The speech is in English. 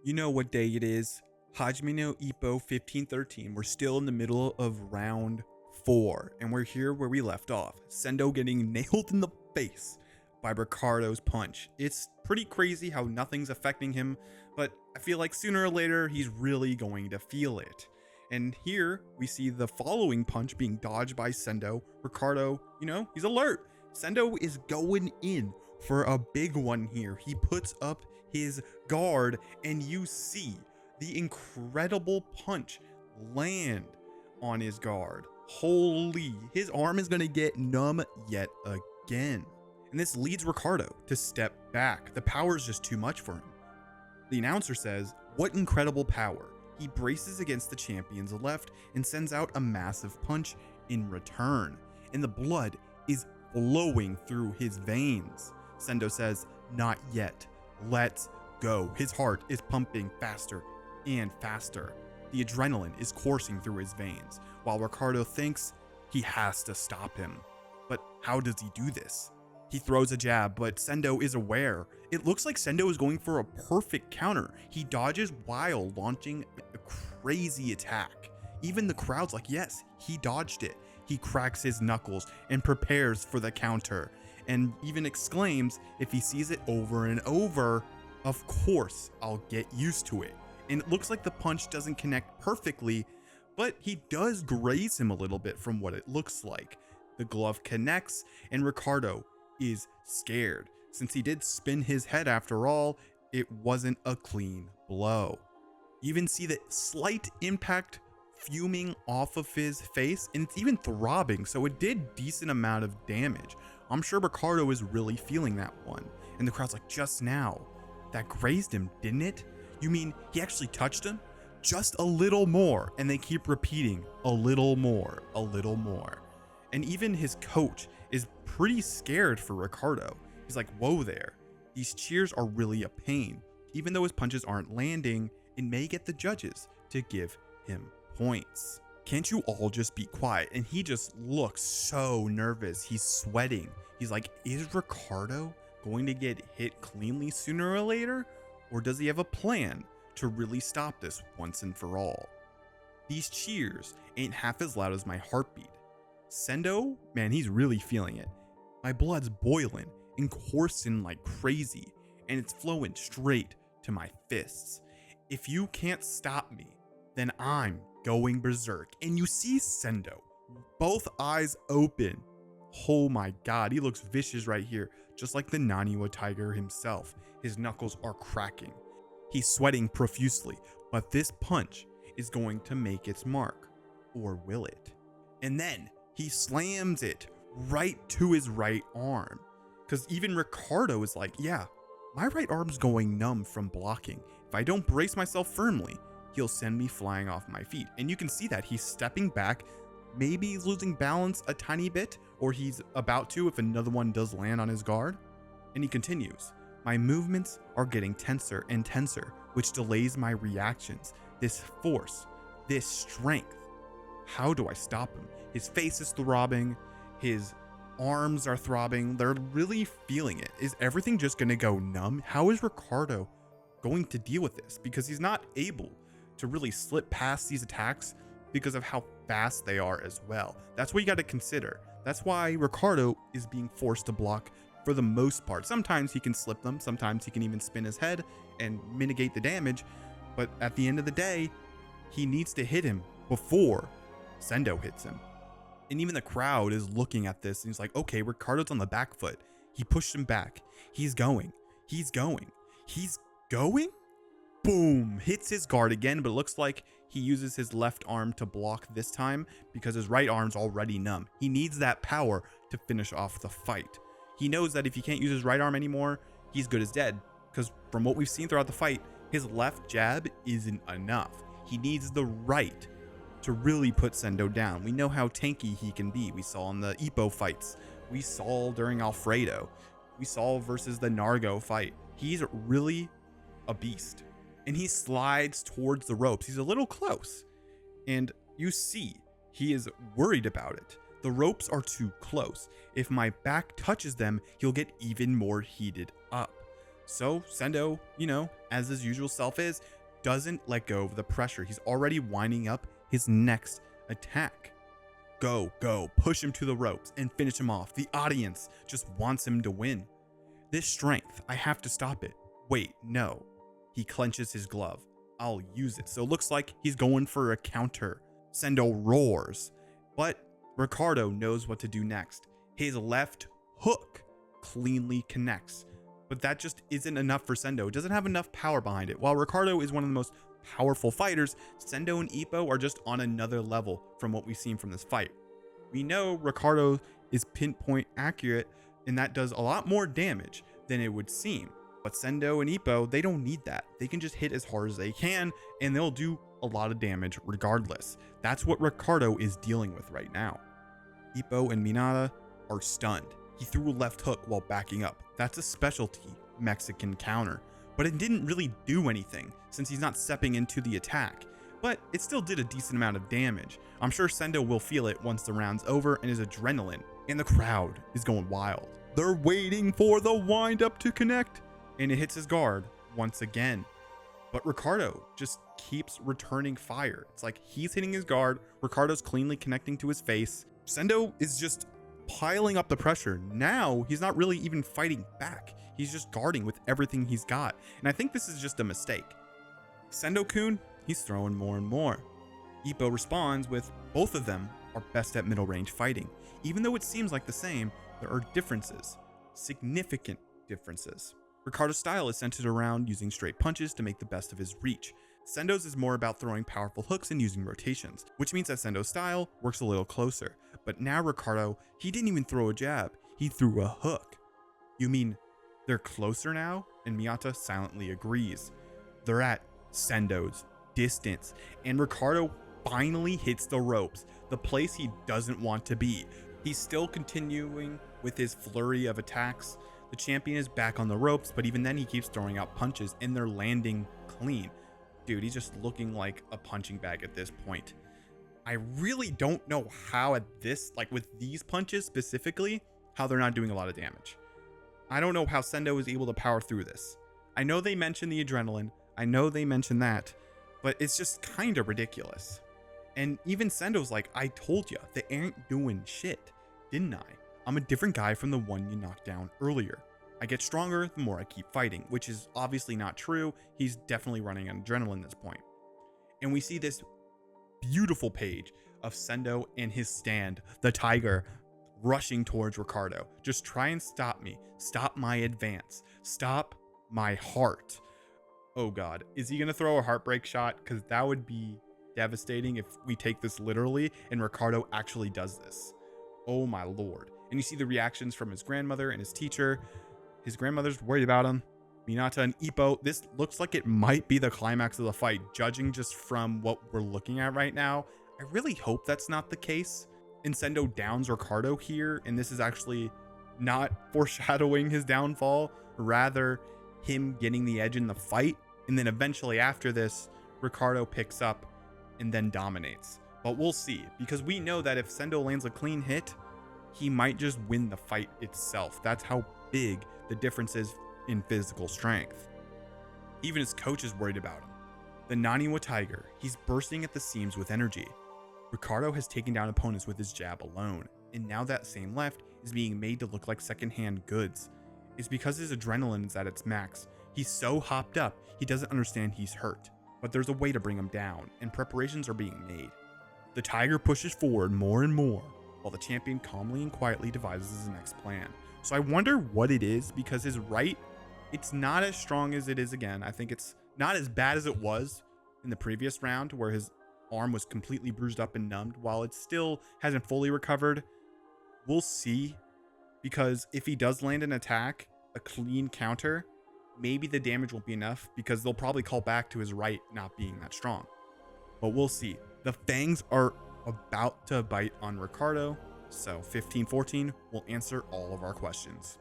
You know what day it is. Hajime no Ippo 1513. We're still in the middle of round 4, and we're here where we left off. Sendo getting nailed in the face by Ricardo's punch. It's pretty crazy how nothing's affecting him, but I feel like sooner or later he's really going to feel it. And here we see the following punch being dodged by Sendo. Ricardo, he's alert. Sendo is going in for a big one here. He puts up his guard, and you see the incredible punch land on his guard. Holy, his arm is gonna get numb yet again. And this leads Ricardo to step back. The power is just too much for him. The announcer says, "What incredible power." He braces against the champion's left and sends out a massive punch in return. And the blood is flowing through his veins. Sendo says, "Not yet. Let's go." His heart is pumping faster and faster. The adrenaline is coursing through his veins, while Ricardo thinks he has to stop him. But how does he do this? He throws a jab, but Sendo is aware. It looks like Sendo is going for a perfect counter. He dodges while launching a crazy attack. Even the crowd's like, yes, he dodged it. He cracks his knuckles and prepares for the counter, and even exclaims, if he sees it over and over, "Of course, I'll get used to it." And it looks like the punch doesn't connect perfectly, but he does graze him a little bit from what it looks like. The glove connects, and Ricardo is scared. Since he did spin his head after all, it wasn't a clean blow. You even see the slight impact fuming off of his face, and it's even throbbing, so it did decent amount of damage. I'm sure Ricardo is really feeling that one. And the crowd's like, just now, that grazed him, didn't it? You mean he actually touched him? Just a little more. And they keep repeating, a little more, a little more. And even his coach is pretty scared for Ricardo. He's like, whoa there. These cheers are really a pain. Even though his punches aren't landing, it may get the judges to give him points. Can't you all just be quiet? And he just looks so nervous. He's sweating. He's like, is Ricardo going to get hit cleanly sooner or later? Or does he have a plan to really stop this once and for all? These cheers ain't half as loud as my heartbeat. Sendo, man, he's really feeling it. My blood's boiling and coursing like crazy, and it's flowing straight to my fists. If you can't stop me, then I'm going berserk. And you see Sendo, both eyes open. Oh my god, he looks vicious right here, just like the Naniwa tiger himself. His knuckles are cracking. He's sweating profusely, but this punch is going to make its mark. Or will it? And then he slams it right to his right arm. Because even Ricardo is like, yeah, my right arm's going numb from blocking. If I don't brace myself firmly, he'll send me flying off my feet. And you can see that he's stepping back. Maybe he's losing balance a tiny bit, or he's about to if another one does land on his guard. And he continues, my movements are getting tenser and tenser, which delays my reactions. This force, this strength. How do I stop him? His face is throbbing. His arms are throbbing. They're really feeling it. Is everything just going to go numb? How is Ricardo going to deal with this? Because he's not able to really slip past these attacks because of how fast they are as well. That's what you got to consider. That's why Ricardo is being forced to block for the most part. Sometimes he can slip them. Sometimes he can even spin his head and mitigate the damage. But at the end of the day, he needs to hit him before Sendo hits him. And even the crowd is looking at this and he's like, okay, Ricardo's on the back foot. He pushed him back. He's going. He's going. He's going. Boom. Hits his guard again, but it looks like he uses his left arm to block this time because his right arm's already numb. He needs that power to finish off the fight. He knows that if he can't use his right arm anymore, he's good as dead. Because from what we've seen throughout the fight, his left jab isn't enough. He needs the right to really put Sendo down. We know how tanky he can be. We saw in the Ippo fights. We saw during Alfredo. We saw versus the Nargo fight. He's really a beast. And he slides towards the ropes. He's a little close. And you see, he is worried about it. The ropes are too close. If my back touches them, he'll get even more heated up. So Sendo, as his usual self is, doesn't let go of the pressure. He's already winding up his next attack. Go, push him to the ropes and finish him off. The audience just wants him to win. This strength, I have to stop it. Wait, no. He clenches his glove. I'll use it. So it looks like he's going for a counter. Sendo roars, but Ricardo knows what to do next. His left hook cleanly connects, but that just isn't enough for Sendo. It doesn't have enough power behind it. While Ricardo is one of the most powerful fighters, Sendo and Ippo are just on another level from what we've seen from this fight. We know Ricardo is pinpoint accurate, and that does a lot more damage than it would seem. But Sendo and Ippo, they don't need that. They can just hit as hard as they can, and they'll do a lot of damage regardless. That's what Ricardo is dealing with right now. Ippo and Minata are stunned. He threw a left hook while backing up. That's a specialty Mexican counter, but it didn't really do anything since he's not stepping into the attack. But it still did a decent amount of damage. I'm sure Sendo will feel it once the round's over, and his adrenaline and the crowd is going wild. They're waiting for the wind up to connect, and it hits his guard once again. But Ricardo just keeps returning fire. It's like he's hitting his guard, Ricardo's cleanly connecting to his face. Sendo is just piling up the pressure. Now he's not really even fighting back. He's just guarding with everything he's got. And I think this is just a mistake. Sendo-kun, he's throwing more and more. Ippo responds with, both of them are best at middle range fighting. Even though it seems like the same, there are differences, significant differences. Ricardo's style is centered around using straight punches to make the best of his reach. Sendo's is more about throwing powerful hooks and using rotations, which means that Sendo's style works a little closer. But now Ricardo, he didn't even throw a jab, he threw a hook. You mean they're closer now? And Miyata silently agrees. They're at Sendo's distance, and Ricardo finally hits the ropes, the place he doesn't want to be. He's still continuing with his flurry of attacks. The champion is back on the ropes, but even then he keeps throwing out punches and they're landing clean. Dude, he's just looking like a punching bag at this point. I really don't know how at this, like with these punches specifically, how they're not doing a lot of damage. I don't know how Sendo is able to power through this. I know they mentioned the adrenaline. I know they mentioned that, but it's just kind of ridiculous. And even Sendo's like, I told you, they ain't doing shit, didn't I? I'm a different guy from the one you knocked down earlier. I get stronger the more I keep fighting, which is obviously not true. He's definitely running on adrenaline at this point. And we see this beautiful page of Sendo and his stand, the tiger, rushing towards Ricardo. Just try and stop me. Stop my advance. Stop my heart. Oh God, is he gonna throw a heartbreak shot? Because that would be devastating if we take this literally and Ricardo actually does this. Oh my Lord. And you see the reactions from his grandmother and his teacher. His grandmother's worried about him. Minata and Ippo. This looks like it might be the climax of the fight, judging just from what we're looking at right now. I really hope that's not the case. And Sendo downs Ricardo here, and this is actually not foreshadowing his downfall, rather him getting the edge in the fight. And then eventually after this, Ricardo picks up and then dominates. But we'll see, because we know that if Sendo lands a clean hit, he might just win the fight itself. That's how big the difference is in physical strength. Even his coach is worried about him. The Naniwa Tiger, he's bursting at the seams with energy. Ricardo has taken down opponents with his jab alone, and now that same left is being made to look like secondhand goods. It's because his adrenaline is at its max. He's so hopped up, he doesn't understand he's hurt. But there's a way to bring him down, and preparations are being made. The Tiger pushes forward more and more, while the champion calmly and quietly devises his next plan. So I wonder what it is, because his right, it's not as strong as it is again. I think it's not as bad as it was in the previous round, where his arm was completely bruised up and numbed. While it still hasn't fully recovered, we'll see, because if he does land an attack, a clean counter, maybe the damage won't be enough, because they'll probably call back to his right not being that strong. But we'll see. The fangs are about to bite on Ricardo, so 15-14 will answer all of our questions.